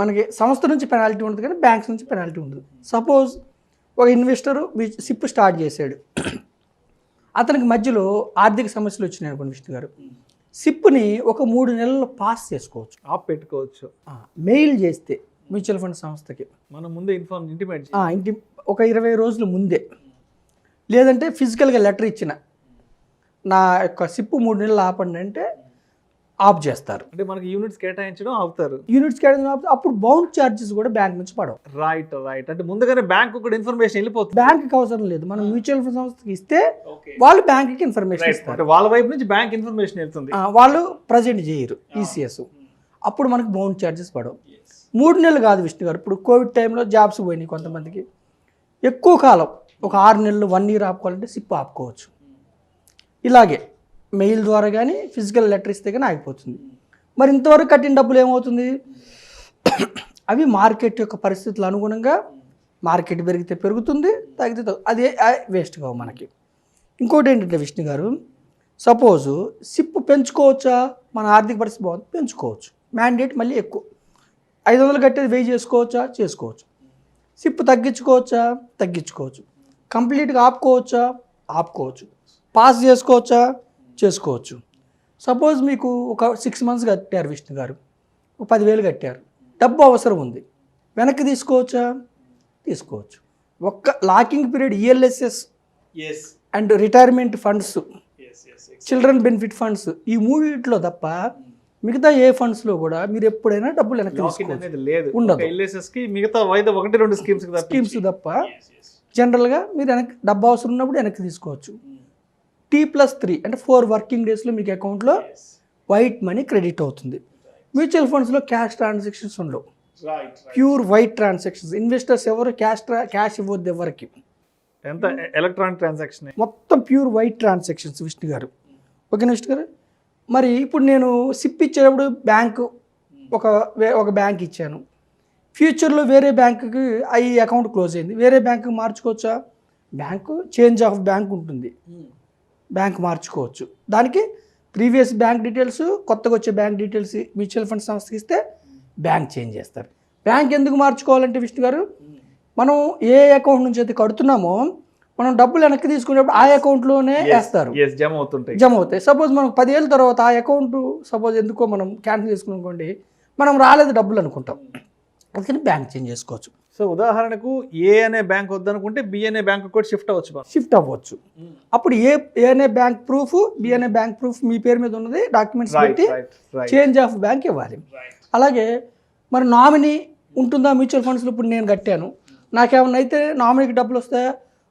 మనకి సంస్థ నుంచి పెనాల్టీ ఉంటుంది కానీ బ్యాంక్స్ నుంచి పెనాల్టీ ఉంటుంది. సపోజ్ ఒక ఇన్వెస్టరు సిప్ స్టార్ట్ చేశాడు, అతనికి మధ్యలో ఆర్థిక సమస్యలు వచ్చినాయి అనుకోండి విష్ణు గారు, సిప్ని ఒక 3 నెలల్లో పాస్ చేసుకోవచ్చు, ఆప్ పెట్టుకోవచ్చు. మెయిల్ చేస్తే మ్యూచువల్ ఫండ్ సంస్థకి మనం ముందే ఇంటిమేట్ ఒక 20 రోజుల ముందే, లేదంటే ఫిజికల్గా లెటర్ ఇచ్చిన నా యొక్క సిప్ 3 నెలలు ఆపండి అంటే ఆఫ్ చేస్తారు. అంటే మనకి యూనిట్స్ కేటాయించడం ఆపుతారు. యూనిట్స్ కేటాయించడం ఆపితే అప్పుడు బౌండ్ ఛార్జెస్ కూడా బ్యాంక్ నుంచి పడవు. రైట్. అంటే ముందుగానే బ్యాంక్ కూడా ఇన్ఫర్మేషన్ వెళ్ళిపోతుంది. బ్యాంక్కి అవసరం లేదు, మనం మ్యూచువల్ ఫండ్ సంస్థకి ఇస్తే వాళ్ళు బ్యాంక్కి ఇన్ఫర్మేషన్ ఇస్తారు. వాళ్ళ వైపు నుంచి బ్యాంక్ ఇన్ఫర్మేషన్ వెళ్తుంది, వాళ్ళు ప్రజెంట్ చేయరు ఈసీఎస్, అప్పుడు మనకు బౌండ్ ఛార్జెస్ పడవు. 3 నెలలు కాదు విష్ణు గారు, ఇప్పుడు కోవిడ్ టైంలో జాబ్స్ పోయినాయి కొంతమందికి, ఎక్కువ కాలం ఒక 6 నెలలు 1 year ఆపుకోవాలంటే సిప్ ఆపుకోవచ్చు. ఇలాగే మెయిల్ ద్వారా కానీ ఫిజికల్ లెటర్ ఇస్తే కానీ ఆగిపోతుంది. మరి ఇంతవరకు కట్టిన డబ్బులు ఏమవుతుంది, అవి మార్కెట్ యొక్క పరిస్థితులు అనుగుణంగా మార్కెట్ పెరిగితే పెరుగుతుంది, తగ్గితే అదే వేస్ట్ కావు మనకి. ఇంకోటి ఏంటంటే విష్ణు గారు, సపోజు సిప్ పెంచుకోవచ్చా, మన ఆర్థిక పరిస్థితి బాగుంది పెంచుకోవచ్చు, మ్యాండేట్ మళ్ళీ ఎక్కువ 500 కట్టేది 1000 చేసుకోవచ్చా, చేసుకోవచ్చు. సిప్ తగ్గించుకోవచ్చా, తగ్గించుకోవచ్చు. కంప్లీట్గా ఆపుకోవచ్చా, ఆపుకోవచ్చు. పాస్ చేసుకోవచ్చా, చేసుకోవచ్చు. సపోజ్ మీకు ఒక 6 months కట్టారు విష్ణు గారు, ఒక 10,000 కట్టారు, డబ్బు అవసరం ఉంది, వెనక్కి తీసుకోవచ్చా, తీసుకోవచ్చు. ఒక్క locking period ELSS and retirement funds, children benefit funds, ఈ 3 తప్ప మిగతా ఏ ఫండ్స్లో కూడా మీరు ఎప్పుడైనా డబ్బులు వెనక్కి తీసుకోవచ్చు, ఉండదు. మిగతా 1-2 స్కీమ్స్ తప్ప జనరల్గా మీరు వెనక్కి డబ్బు అవసరం ఉన్నప్పుడు వెనక్కి తీసుకోవచ్చు. T+3 అంటే 4 working daysలో మీకు అకౌంట్లో వైట్ మనీ క్రెడిట్ అవుతుంది. మ్యూచువల్ ఫండ్స్లో క్యాష్ ట్రాన్సాక్షన్స్ ఉండవు, ప్యూర్ వైట్ ట్రాన్సాక్షన్స్. ఇన్వెస్టర్స్ ఎవరు క్యాష్ ఇవ్వద్దు ఎవరికి, ఎలక్ట్రానిక్ ట్రాన్సాక్షన్ మొత్తం ప్యూర్ వైట్ ట్రాన్సాక్షన్స్ విష్ణు గారు. ఓకేనా విష్ణు గారు? మరి ఇప్పుడు నేను సిప్ ఇచ్చేటప్పుడు బ్యాంకు ఒక బ్యాంక్ ఇచ్చాను, ఫ్యూచర్లో వేరే బ్యాంకుకి ఈ అకౌంట్ క్లోజ్ అయింది, వేరే బ్యాంకుకి మార్చుకోవచ్చా? బ్యాంకు చేంజ్ ఆఫ్ బ్యాంక్ ఉంటుంది, బ్యాంక్ మార్చుకోవచ్చు. దానికి ప్రీవియస్ బ్యాంక్ డీటెయిల్స్, కొత్తగా వచ్చే బ్యాంక్ డీటెయిల్స్ మ్యూచువల్ ఫండ్ సంస్థకి ఇస్తే బ్యాంక్ చేంజ్ చేస్తారు. బ్యాంక్ ఎందుకు మార్చుకోవాలంటే విష్ణు గారు, మనం ఏ అకౌంట్ నుంచి అయితే కడుతున్నామో మనం డబ్బులు వెనక్కి తీసుకునేప్పుడు ఆ అకౌంట్లోనే వేస్తారు, జమ అవుతాయి. సపోజ్ మనం 10 ఏళ్ళ తర్వాత ఆ అకౌంట్ సపోజ్ ఎందుకో మనం క్యాన్సిల్ చేసుకునుకోండి, మనం రాలేదు డబ్బులు అనుకుంటాం, అందుకని బ్యాంక్ చేంజ్ చేసుకోవచ్చు. సో ఉదాహరణకు ఏ అనే బ్యాంక్ వద్దనుకుంటే బి అనే బ్యాంక్ కూడా షిఫ్ట్ అవ్వచ్చు. అప్పుడు ఏ అనే బ్యాంక్ ప్రూఫ్, బి అనే బ్యాంక్ ప్రూఫ్ మీ పేరు మీద ఉన్నది డాక్యుమెంట్స్ పెట్టి చేంజ్ ఆఫ్ బ్యాంక్ ఇవ్వాలి. అలాగే మరి నామినీ ఉంటుందా మ్యూచువల్ ఫండ్స్లో? ఇప్పుడు నేను కట్టాను, నాకేమన్నా అయితే నామినీకి డబ్బులు వస్తాయా?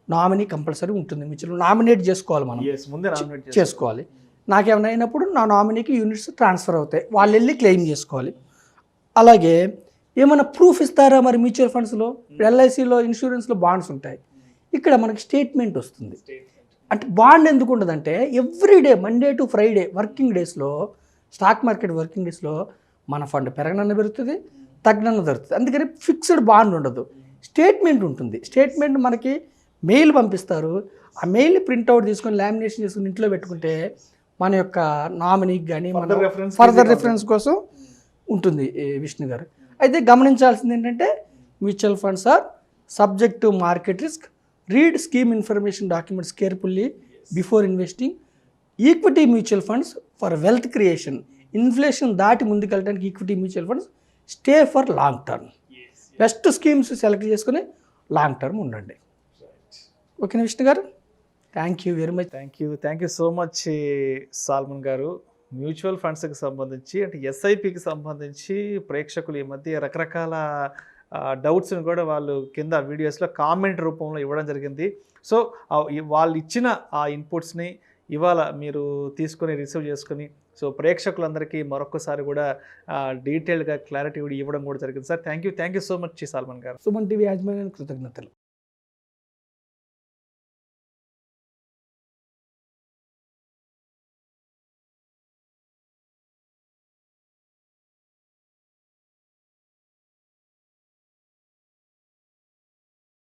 నామినీ కంపల్సరీ ఉంటుంది, మ్యూచువల్ నామినేట్ చేసుకోవాలి, మనం చేసుకోవాలి. నాకేమైనా అయినప్పుడు నా నామినీకి యూనిట్స్ ట్రాన్స్ఫర్ అవుతాయి, వాళ్ళు వెళ్ళి క్లెయిమ్ చేసుకోవాలి. అలాగే ఏమైనా ప్రూఫ్ ఇస్తారా మరి మ్యూచువల్ ఫండ్స్లో? ఎల్ఐసిలో, ఇన్సూరెన్స్లో బాండ్స్ ఉంటాయి, ఇక్కడ మనకి స్టేట్మెంట్ వస్తుంది. అంటే బాండ్ ఎందుకు ఉండదంటే everyday Monday to Friday working డేస్లో, స్టాక్ మార్కెట్ వర్కింగ్ డేస్లో మన ఫండ్ పెరగనన్న పెరుగుతుంది, తగ్గనన్న దొరుకుతుంది. అందుకని ఫిక్స్డ్ బాండ్ ఉండదు, స్టేట్మెంట్ ఉంటుంది. స్టేట్మెంట్ మనకి మెయిల్ పంపిస్తారు, ఆ మెయిల్ని ప్రింట్అవుట్ తీసుకొని లామినేషన్ చేసుకుని ఇంట్లో పెట్టుకుంటే మన యొక్క నామినీకి కానీ మన ఫర్దర్ రిఫరెన్స్ కోసం ఉంటుంది విష్ణు గారు. అయితే గమనించాల్సింది ఏంటంటే mutual funds are subject to market risk, read scheme information documents carefully before investing. Equity mutual funds for wealth creation, inflation దాటి ముందుకెళ్ళడానికి equity mutual funds stay for long term. Best schemes select చేసుకుని long term ఉండండి. ఓకేనా విష్ణు గారు? Thank you very much. Thank you so much salmon గారు. Mutual ఫండ్స్కి సంబంధించి అంటే ఎస్ఐపికి సంబంధించి ప్రేక్షకులు ఈ మధ్య రకరకాల డౌట్స్ని కూడా వాళ్ళు కింద వీడియోస్లో కామెంట్ రూపంలో ఇవ్వడం జరిగింది. సో వాళ్ళు ఇచ్చిన ఆ ఇన్పుట్స్ని ఇవాళ మీరు తీసుకొని రిసీవ్ చేసుకొని సో ప్రేక్షకులందరికీ మరొకసారి కూడా డీటెయిల్గా క్లారిటీ ఇవ్వడం కూడా జరిగింది. Sir thank you so much salmon గారు. సుమన్ టీవీ యాజమాన్యానికి కృతజ్ఞతలు.